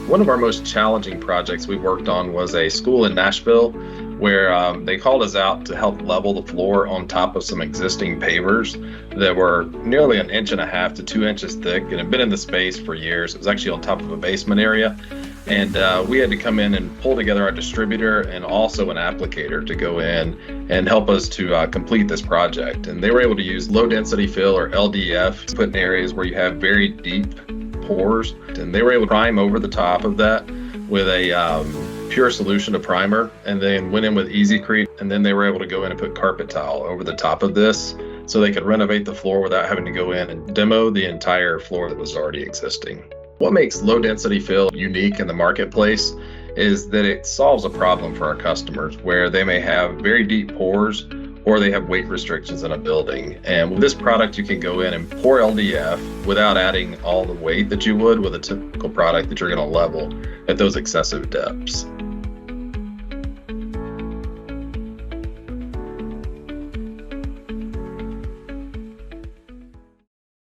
One of our most challenging projects we worked on was a school in Nashville where they called us out to help level the floor on top of some existing pavers that were nearly 1.5 to 2 inches thick and had been in the space for years. It was actually on top of a basement area. And we had to come in and pull together our distributor and also an applicator to go in and help us to complete this project. And they were able to use low density fill, or LDF, to put in areas where you have very deep pores. And they were able to prime over the top of that with a pure solution of primer, and then went in with EZ Crete. And then they were able to go in and put carpet tile over the top of this so they could renovate the floor without having to go in and demo the entire floor that was already existing. What makes low density fill unique in the marketplace is that it solves a problem for our customers where they may have very deep pores or they have weight restrictions in a building. And with this product, you can go in and pour LDF without adding all the weight that you would with a typical product that you're going to level at those excessive depths.